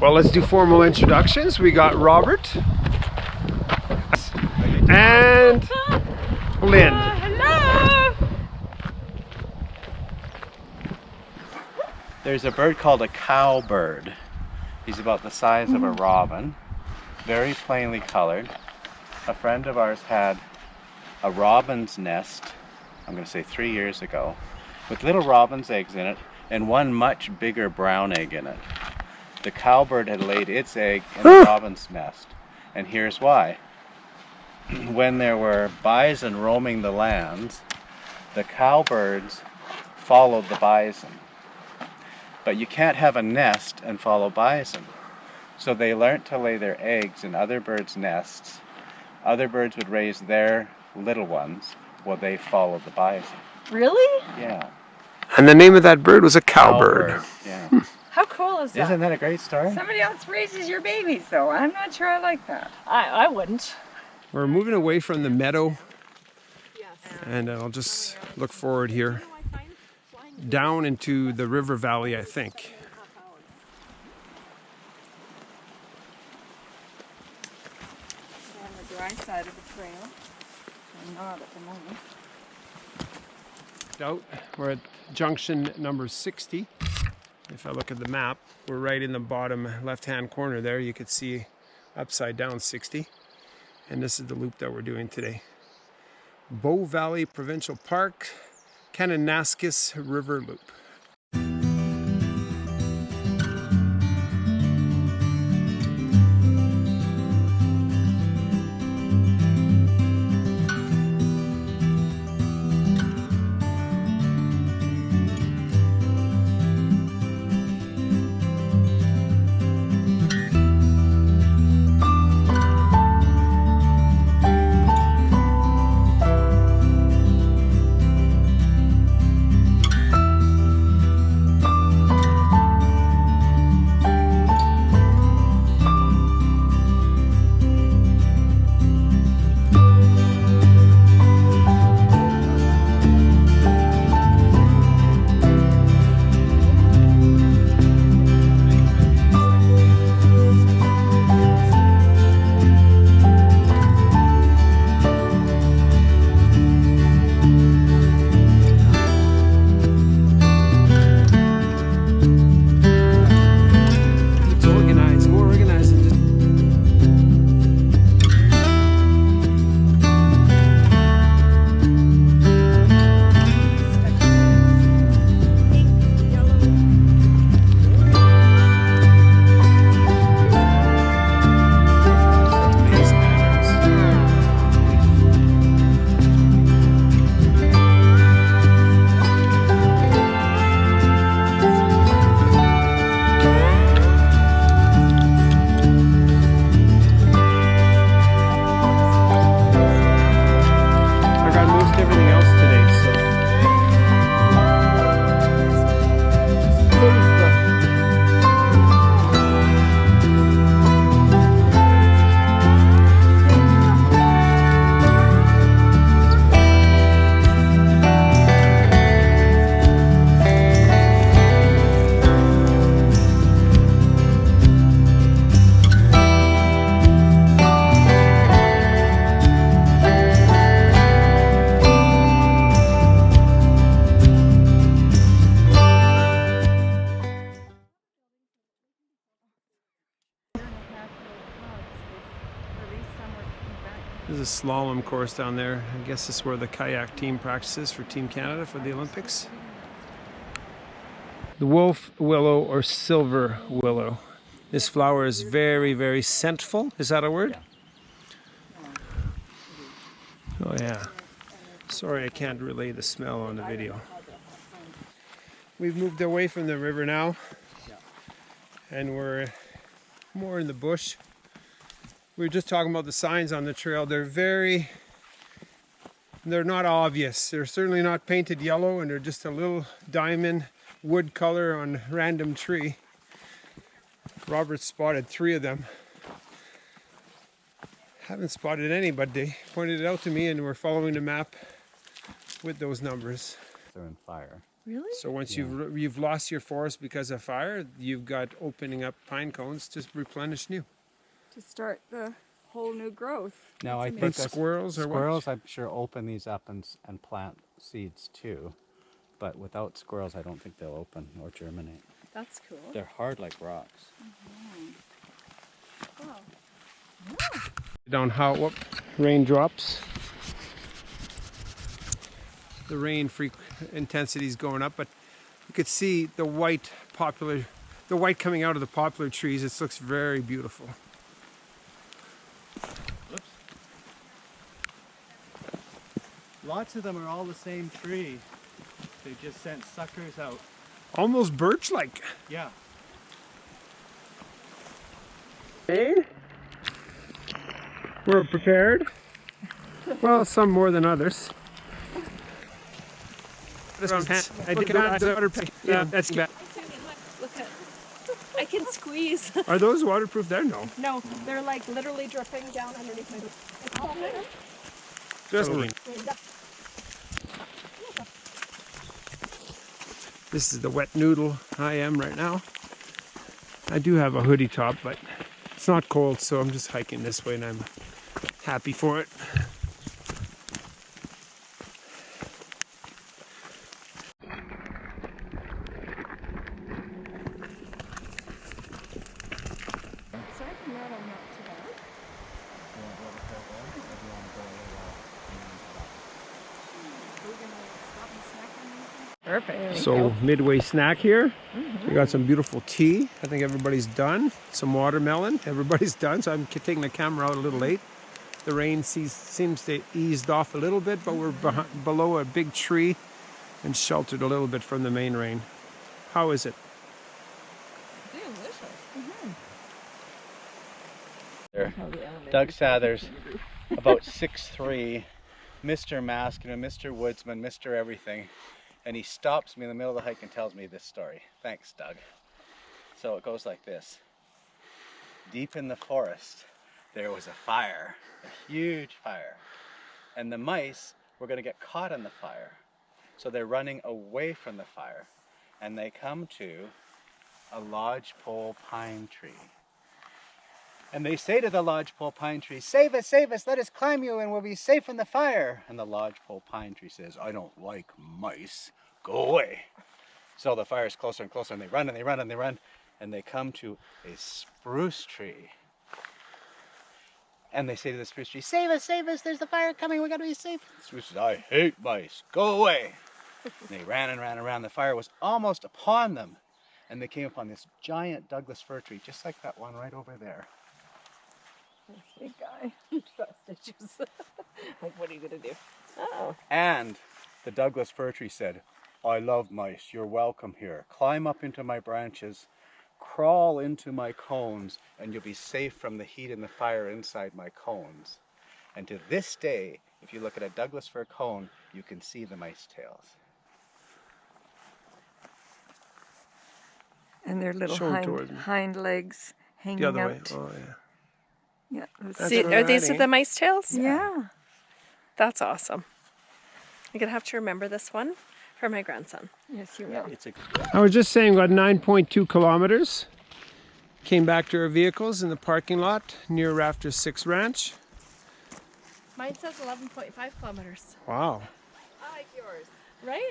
Well, let's do formal introductions. We got Robert and Lynn. Hello! There's a bird called a cowbird. He's about the size of a robin, very plainly colored. A friend of ours had a robin's nest, I'm going to say 3 years ago, with little robin's eggs in it and one much bigger brown egg in it. The cowbird had laid its egg in the robin's nest, and here's why. When there were bison roaming the lands, the cowbirds followed the bison. But you can't have a nest and follow bison. So they learned to lay their eggs in other birds' nests. Other birds would raise their little ones while they followed the bison. Really? Yeah. And the name of that bird was a cowbird. Yeah. How cool is that? Isn't that a great story? Somebody else raises your babies, though. I'm not sure I like that. I wouldn't. We're moving away from the meadow, and I'll just look forward here, down into the river valley, I think. On the dry side of the trail. I'm not at the moment. Out. We're at junction number 60. If I look at the map, we're right in the bottom left-hand corner there. You could see upside down 60. And this is the loop that we're doing today. Bow Valley Provincial Park, Kananaskis River Loop. There's a slalom course down there. I guess this is where the kayak team practices for Team Canada for the Olympics. The wolf willow or silver willow. This flower is very, very scentful. Is that a word? Oh yeah. Sorry I can't relay the smell on the video. We've moved away from the river now, and we're more in the bush. We were just talking about the signs on the trail. They're not obvious. They're certainly not painted yellow, and they're just a little diamond wood color on random tree. Robert spotted 3 of them. Haven't spotted any, but they pointed it out to me, and we're following the map with those numbers. They're in fire. Really? So once you've lost your forest because of fire, you've got opening up pine cones to replenish new. To start the whole new growth. No, I That's think But squirrels or what? squirrels, I'm sure, open these up and plant seeds too. But without squirrels, I don't think they'll open or germinate. That's cool. They're hard like rocks. Wow. Down how what raindrops. The rain intensity is going up, but you could see the white coming out of the poplar trees. It looks very beautiful. Whoops. Lots of them are all the same tree. They just sent suckers out. Almost birch-like. Yeah. Okay. We're prepared. Well, some more than others. I did not. Yeah, that's bad. Look at. I can squeeze. Are those waterproof there? No. No, they're like literally dripping down underneath my boot. Just This is the wet noodle I am right now. I do have a hoodie top, but it's not cold, so I'm just hiking this way and I'm happy for it. Perfect. So midway snack here. We got some beautiful tea. I think everybody's done. Some watermelon. Everybody's done. So I'm taking the camera out a little late. The rain seems to eased off a little bit, but we're below a big tree and sheltered a little bit from the main rain. How is it? Doug Sather's about 6'3", Mr. Mask, Mr. Woodsman, Mr. Everything. And he stops me in the middle of the hike and tells me this story. Thanks, Doug. So it goes like this. Deep in the forest, there was a fire, a huge fire. And the mice were going to get caught in the fire. So they're running away from the fire. And they come to a lodgepole pine tree. And they say to the lodgepole pine tree, save us, let us climb you and we'll be safe from the fire. And the lodgepole pine tree says, I don't like mice, go away. So the fire's closer and closer and they run and they run and they run and they come to a spruce tree. And they say to the spruce tree, save us, there's the fire coming, we gotta be safe. The spruce says, I hate mice, go away. And they ran and ran and ran, the fire was almost upon them. And they came upon this giant Douglas fir tree, just like that one right over there. Big guy. Trust issues. Like, what are you gonna do? Oh. And the Douglas fir tree said, I love mice, you're welcome here. Climb up into my branches, crawl into my cones, and you'll be safe from the heat and the fire inside my cones. And to this day, if you look at a Douglas fir cone, you can see the mice tails. And their little hind legs hanging The other out. way. Oh, yeah. Yeah. See, are these the mice tails? Yeah. That's awesome. I'm going to have to remember this one for my grandson. Yes, you will. I was just saying, we got 9.2 kilometers. Came back to our vehicles in the parking lot near Rafters 6 Ranch. Mine says 11.5 kilometers. Wow. I like yours. Right?